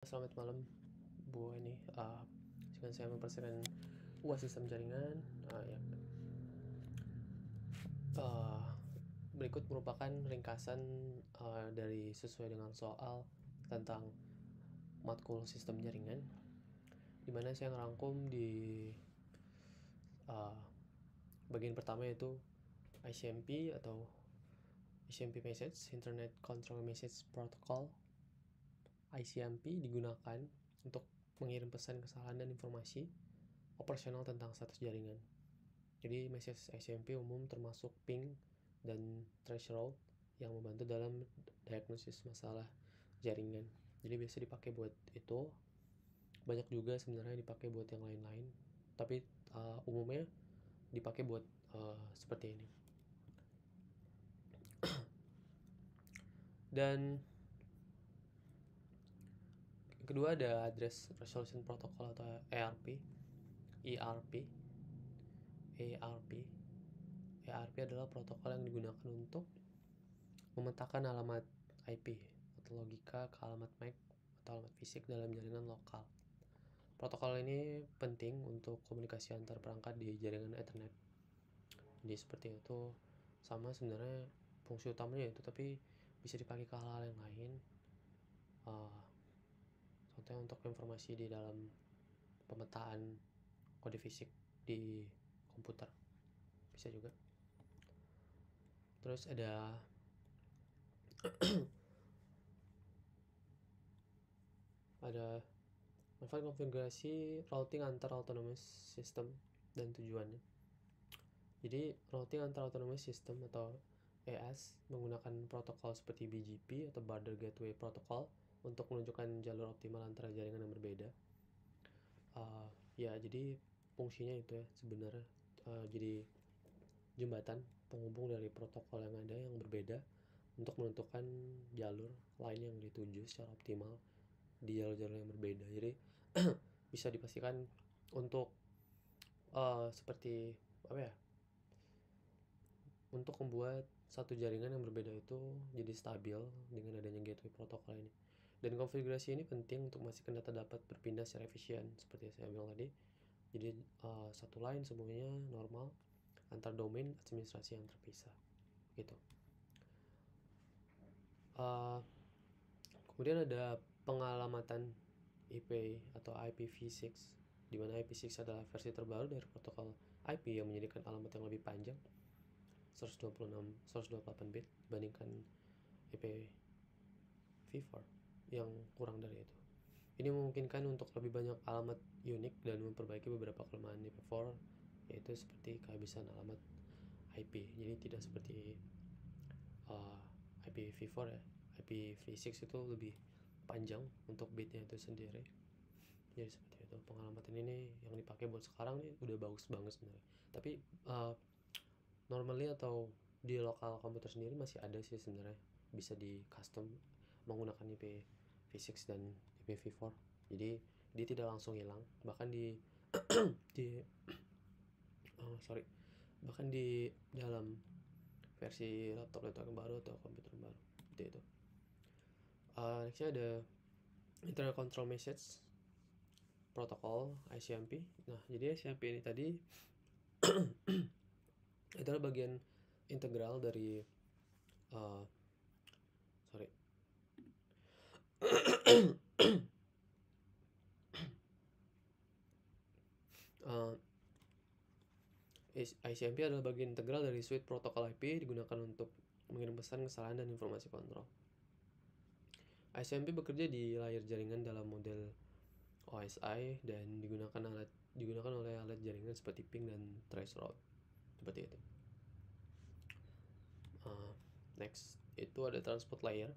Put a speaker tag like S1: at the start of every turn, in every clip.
S1: Selamat malam, Bu ini. Dengan saya mempersiapkan UAS sistem jaringan. Uh, Berikut merupakan ringkasan dari sesuai dengan soal tentang matkul sistem jaringan, dimana saya ngerangkum di bagian pertama yaitu ICMP atau ICMP Message, Internet Control Message Protocol. ICMP digunakan untuk mengirim pesan kesalahan dan informasi operasional tentang status jaringan. Jadi message ICMP umum termasuk ping dan threshold yang membantu dalam diagnosis masalah jaringan. Jadi biasa dipakai buat itu. Banyak juga sebenarnya dipakai buat yang lain-lain. Tapi umumnya dipakai buat seperti ini. Dan yang kedua ada Address Resolution Protocol atau ERP. ERP adalah protokol yang digunakan untuk memetakan alamat IP atau logika ke alamat MAC atau alamat fisik dalam jaringan lokal. Protokol ini penting untuk komunikasi antar perangkat di jaringan Ethernet. Jadi seperti itu, sama sebenarnya fungsi utamanya itu, tapi bisa dipakai ke hal-hal yang lain. Contohnya untuk informasi di dalam pemetaan kode fisik di komputer bisa juga. Terus ada manfaat konfigurasi routing antar autonomous system dan tujuannya. Jadi routing antar autonomous system atau AS menggunakan protokol seperti BGP atau Border Gateway Protocol untuk menunjukkan jalur optimal antara jaringan yang berbeda. Jadi fungsinya itu ya sebenarnya, jadi jembatan penghubung dari protokol yang ada yang berbeda untuk menentukan jalur lain yang dituju secara optimal di jalur-jalur yang berbeda. Jadi bisa dipastikan untuk seperti apa ya, untuk membuat satu jaringan yang berbeda itu jadi stabil dengan adanya gateway protokol ini. Dan konfigurasi ini penting untuk memastikan data dapat berpindah secara efisien seperti yang saya bilang tadi. Jadi satu line semuanya normal antar domain administrasi yang terpisah gitu. Kemudian ada pengalamatan IP atau IPv6, di mana IPv6 adalah versi terbaru dari protokol IP yang menyediakan alamat yang lebih panjang 128 bit dibandingkan IPv4 yang kurang dari itu. Ini memungkinkan untuk lebih banyak alamat unik dan memperbaiki beberapa kelemahan IPv4, yaitu seperti kehabisan alamat IP. Jadi tidak seperti IPv4 ya. IPv6 itu lebih panjang untuk bitnya itu sendiri. Jadi seperti itu. Pengalamatan ini yang dipakai buat sekarang nih udah bagus banget sebenarnya. Tapi normally atau di lokal komputer sendiri masih ada sih sebenarnya, bisa di custom menggunakan IPv6 dan IPv4. Jadi dia tidak langsung hilang, bahkan bahkan di dalam versi laptop yang baru atau komputer baru seperti itu. Nextnya ada Internet Control Message Protocol ICMP. Nah, jadi ICMP ini tadi adalah bagian integral dari ICMP adalah bagian integral dari suite protokol IP digunakan untuk mengirim pesan, kesalahan, dan informasi kontrol. ICMP bekerja di layar jaringan dalam model OSI dan digunakan oleh alat jaringan seperti ping dan traceroute seperti itu. Next itu ada transport layer,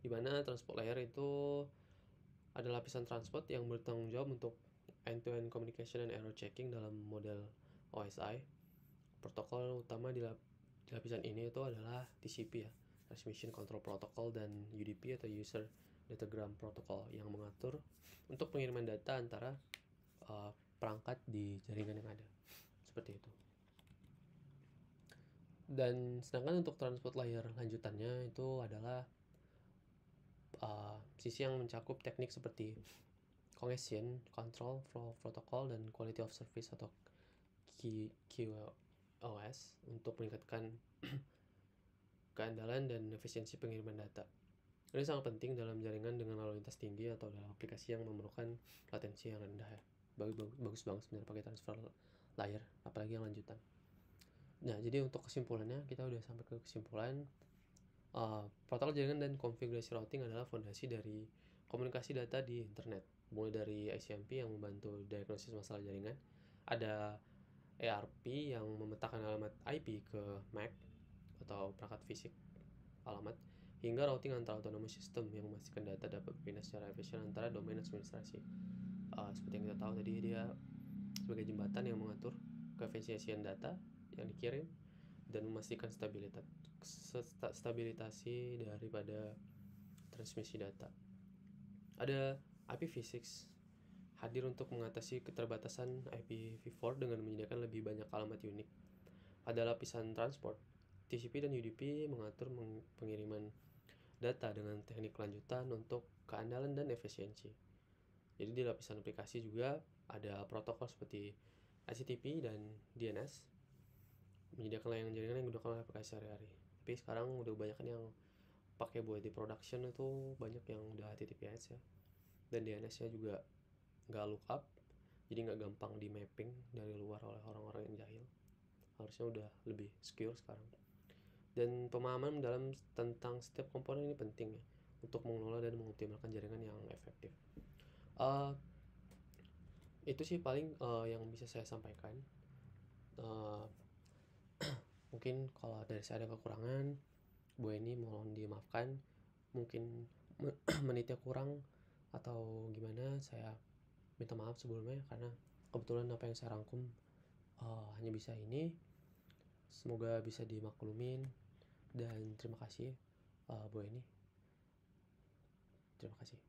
S1: di mana transport layer itu ada lapisan transport yang bertanggung jawab untuk end-to-end communication and error checking dalam model OSI. Protokol utama di lapisan ini itu adalah TCP ya, Transmission Control Protocol, dan UDP atau User Datagram Protocol yang mengatur untuk pengiriman data antara perangkat di jaringan yang ada. Seperti itu. Dan sedangkan untuk transport layer lanjutannya itu adalah sisi yang mencakup teknik seperti congestion control, flow protocol, dan quality of service atau QoS untuk meningkatkan keandalan dan efisiensi pengiriman data. Ini sangat penting dalam jaringan dengan lalu lintas tinggi atau dalam aplikasi yang memerlukan latensi yang rendah ya. Bagus banget sebenarnya pakai transfer layer, apalagi yang lanjutan. Nah, jadi untuk kesimpulannya, kita udah sampai ke kesimpulan. Protokol jaringan dan konfigurasi routing adalah fondasi dari komunikasi data di internet. Mulai dari ICMP yang membantu diagnosis masalah jaringan, ada ARP yang memetakan alamat IP ke MAC atau perangkat fisik alamat, hingga routing antar autonomous system yang memastikan data dapat berpindah secara efisien antara domain administrasi. Seperti yang kita tahu tadi, dia sebagai jembatan yang mengatur keefisiensian data yang dikirim dan memastikan stabilitasi daripada transmisi data. Ada IPv6 hadir untuk mengatasi keterbatasan IPv4 dengan menyediakan lebih banyak alamat unik. Ada lapisan transport. TCP dan UDP mengatur pengiriman data dengan teknik lanjutan untuk keandalan dan efisiensi. Jadi di lapisan aplikasi juga ada protokol seperti HTTP dan DNS, menyediakan layanan jaringan yang digunakan oleh aplikasi sehari-hari. Tapi sekarang udah banyak yang pakai buat di production, itu banyak yang udah HTTPS ya, dan DNS-nya juga nggak lookup, jadi nggak gampang di mapping dari luar oleh orang-orang yang jahil. Harusnya udah lebih secure sekarang. Dan pemahaman dalam tentang setiap komponen ini penting ya, untuk mengelola dan mengoptimalkan jaringan yang efektif. Itu sih paling yang bisa saya sampaikan. Mungkin kalau dari saya ada kekurangan, Bu Eni mohon dimaafkan. Mungkin menitnya kurang atau gimana, saya minta maaf sebelumnya, karena kebetulan apa yang saya rangkum hanya bisa ini. Semoga bisa dimaklumin, dan terima kasih Bu Eni. Terima kasih.